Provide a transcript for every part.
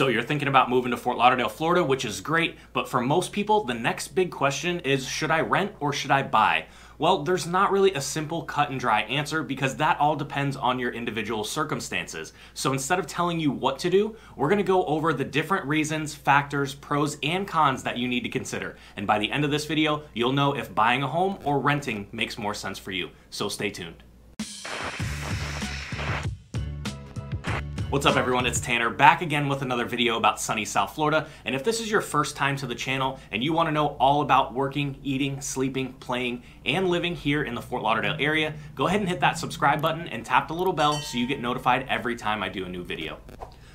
So you're thinking about moving to Fort Lauderdale, Florida, which is great, but for most people, the next big question is, should I rent or should I buy? Well, there's not really a simple cut and dry answer because that all depends on your individual circumstances. So instead of telling you what to do, we're gonna go over the different reasons, factors, pros, and cons that you need to consider. And by the end of this video, you'll know if buying a home or renting makes more sense for you. So stay tuned. What's up everyone, it's Tanner, back again with another video about sunny South Florida. And if this is your first time to the channel and you want to know all about working, eating, sleeping, playing, and living here in the Fort Lauderdale area, go ahead and hit that subscribe button and tap the little bell so you get notified every time I do a new video.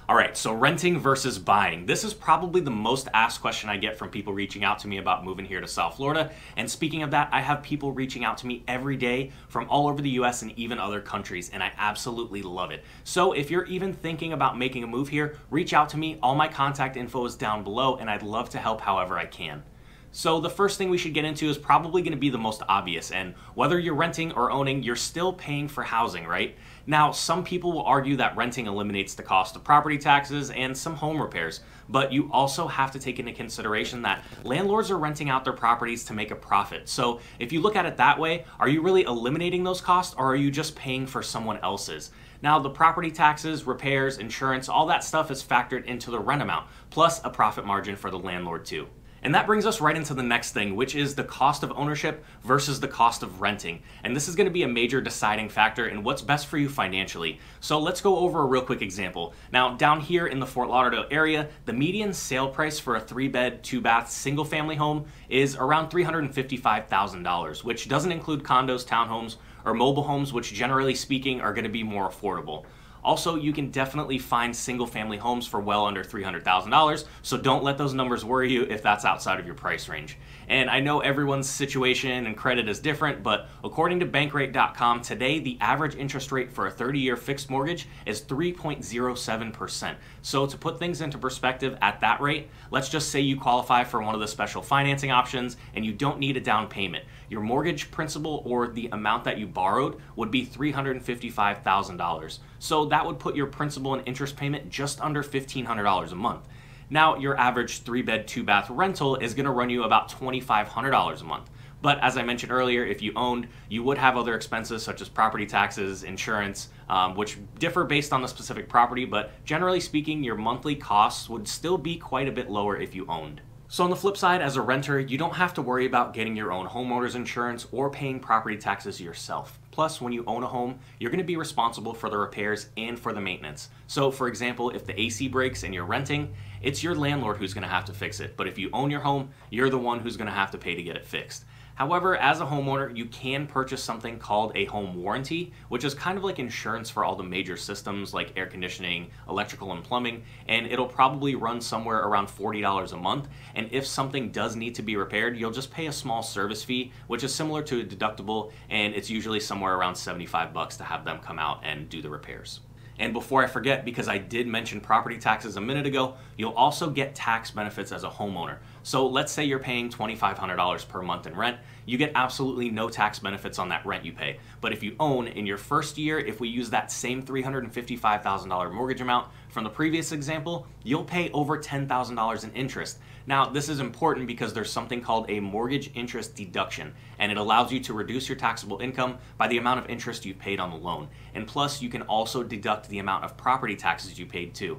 Alright, so renting versus buying. This is probably the most asked question I get from people reaching out to me about moving here to South Florida. And speaking of that, I have people reaching out to me every day from all over the US and even other countries, and I absolutely love it. So if you're even thinking about making a move here, reach out to me. All my contact info is down below, and I'd love to help however I can. So the first thing we should get into is probably going to be the most obvious, and whether you're renting or owning, you're still paying for housing, right? Now, some people will argue that renting eliminates the cost of property taxes and some home repairs, but you also have to take into consideration that landlords are renting out their properties to make a profit. So if you look at it that way, are you really eliminating those costs, or are you just paying for someone else's? Now, the property taxes, repairs, insurance, all that stuff is factored into the rent amount, plus a profit margin for the landlord too. And that brings us right into the next thing, which is the cost of ownership versus the cost of renting. And this is going to be a major deciding factor in what's best for you financially. So let's go over a real quick example. Now, down here in the Fort Lauderdale area, the median sale price for a 3-bed, 2-bath, single-family home is around $355,000, which doesn't include condos, townhomes, or mobile homes, which generally speaking are going to be more affordable. Also, you can definitely find single-family homes for well under $300,000, so don't let those numbers worry you if that's outside of your price range. And I know everyone's situation and credit is different, but according to bankrate.com, today the average interest rate for a 30-year fixed mortgage is 3.07%. So to put things into perspective at that rate, let's just say you qualify for one of the special financing options and you don't need a down payment. Your mortgage principal, or the amount that you borrowed, would be $355,000. So that would put your principal and interest payment just under $1,500 a month. Now, your average 3-bed, 2-bath rental is going to run you about $2,500 a month. But as I mentioned earlier, if you owned, you would have other expenses such as property taxes, insurance, which differ based on the specific property, but generally speaking, your monthly costs would still be quite a bit lower if you owned. So on the flip side, as a renter, you don't have to worry about getting your own homeowner's insurance or paying property taxes yourself. Plus, when you own a home, you're going to be responsible for the repairs and for the maintenance. So for example, if the AC breaks and you're renting, it's your landlord who's going to have to fix it. But if you own your home, you're the one who's going to have to pay to get it fixed. However, as a homeowner, you can purchase something called a home warranty, which is kind of like insurance for all the major systems like air conditioning, electrical, and plumbing, and it'll probably run somewhere around $40 a month. And if something does need to be repaired, you'll just pay a small service fee, which is similar to a deductible, and it's usually somewhere around 75 bucks to have them come out and do the repairs. And before I forget, because I did mention property taxes a minute ago, you'll also get tax benefits as a homeowner. So let's say you're paying $2,500 per month in rent, you get absolutely no tax benefits on that rent you pay. But if you own, in your first year, if we use that same $355,000 mortgage amount from the previous example, you'll pay over $10,000 in interest. Now, this is important because there's something called a mortgage interest deduction, and it allows you to reduce your taxable income by the amount of interest you've paid on the loan. And plus, you can also deduct the amount of property taxes you paid too.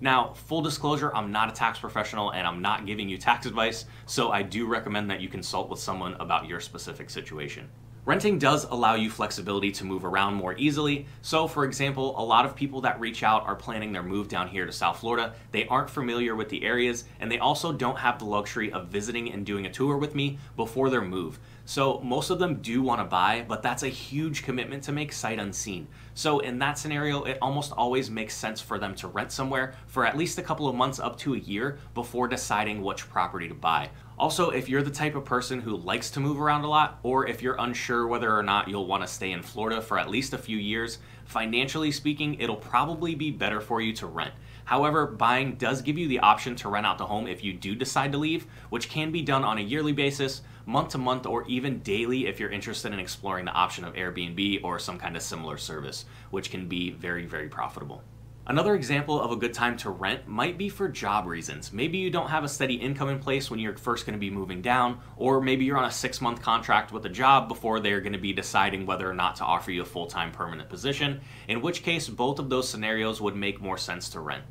Now, full disclosure, I'm not a tax professional and I'm not giving you tax advice, so I do recommend that you consult with someone about your specific situation. Renting does allow you flexibility to move around more easily. So for example, a lot of people that reach out are planning their move down here to South Florida. They aren't familiar with the areas, and they also don't have the luxury of visiting and doing a tour with me before their move. So most of them do want to buy, but that's a huge commitment to make sight unseen. So in that scenario, it almost always makes sense for them to rent somewhere for at least a couple of months up to a year before deciding which property to buy. Also, if you're the type of person who likes to move around a lot, or if you're unsure whether or not you'll want to stay in Florida for at least a few years, financially speaking, it'll probably be better for you to rent. However, buying does give you the option to rent out the home if you do decide to leave, which can be done on a yearly basis, month to month, or even daily if you're interested in exploring the option of Airbnb or some kind of similar service, which can be very, very profitable. Another example of a good time to rent might be for job reasons. Maybe you don't have a steady income in place when you're first going to be moving down, or maybe you're on a 6-month contract with a job before they're going to be deciding whether or not to offer you a full-time permanent position, in which case both of those scenarios would make more sense to rent.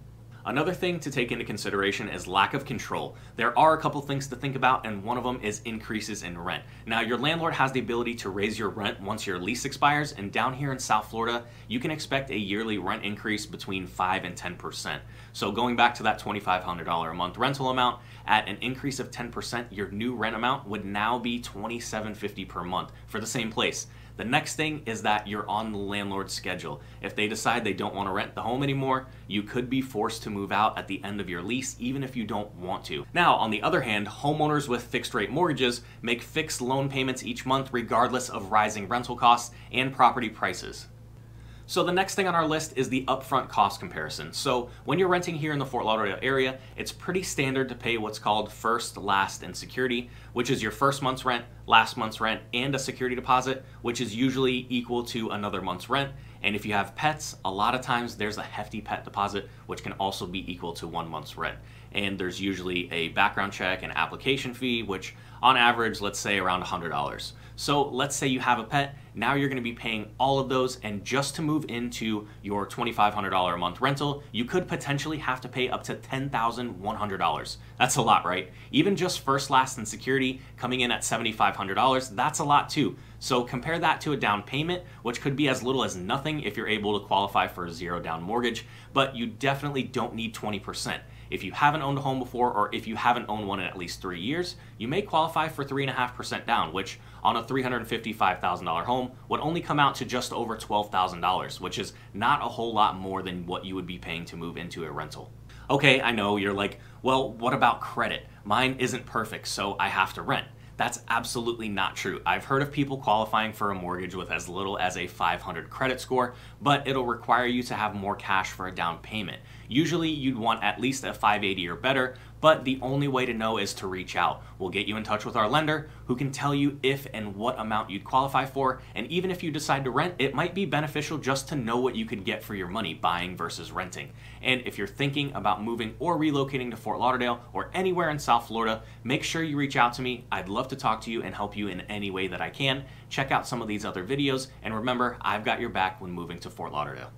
Another thing to take into consideration is lack of control. There are a couple things to think about, and one of them is increases in rent. Now, your landlord has the ability to raise your rent once your lease expires, and down here in South Florida, you can expect a yearly rent increase between 5 and 10%. So going back to that $2,500 a month rental amount, at an increase of 10%, your new rent amount would now be $2,750 per month for the same place. The next thing is that you're on the landlord's schedule. If they decide they don't want to rent the home anymore, you could be forced to move out at the end of your lease, even if you don't want to. Now, on the other hand, homeowners with fixed rate mortgages make fixed loan payments each month regardless of rising rental costs and property prices. So the next thing on our list is the upfront cost comparison. So when you're renting here in the Fort Lauderdale area, it's pretty standard to pay what's called first, last, and security, which is your first month's rent, last month's rent, and a security deposit, which is usually equal to another month's rent. And if you have pets, a lot of times there's a hefty pet deposit, which can also be equal to 1 month's rent. And there's usually a background check and application fee, which on average, let's say around $100. So let's say you have a pet, now you're gonna be paying all of those, and just to move into your $2,500 a month rental, you could potentially have to pay up to $10,100. That's a lot, right? Even just first, last, and security coming in at $7,500, that's a lot too. So compare that to a down payment, which could be as little as nothing if you're able to qualify for a 0 down mortgage, but you definitely don't need 20%. If you haven't owned a home before, or if you haven't owned one in at least 3 years, you may qualify for 3.5% down, which on a $355,000 home would only come out to just over $12,000, which is not a whole lot more than what you would be paying to move into a rental. Okay, I know you're like, well, what about credit? Mine isn't perfect, so I have to rent. That's absolutely not true. I've heard of people qualifying for a mortgage with as little as a 500 credit score, but it'll require you to have more cash for a down payment. Usually you'd want at least a 580 or better, but the only way to know is to reach out. We'll get you in touch with our lender who can tell you if and what amount you'd qualify for, and even if you decide to rent, it might be beneficial just to know what you could get for your money buying versus renting. And if you're thinking about moving or relocating to Fort Lauderdale or anywhere in South Florida, make sure you reach out to me. I'd love to talk to you and help you in any way that I can. Check out some of these other videos, and remember, I've got your back when moving to Fort Lauderdale.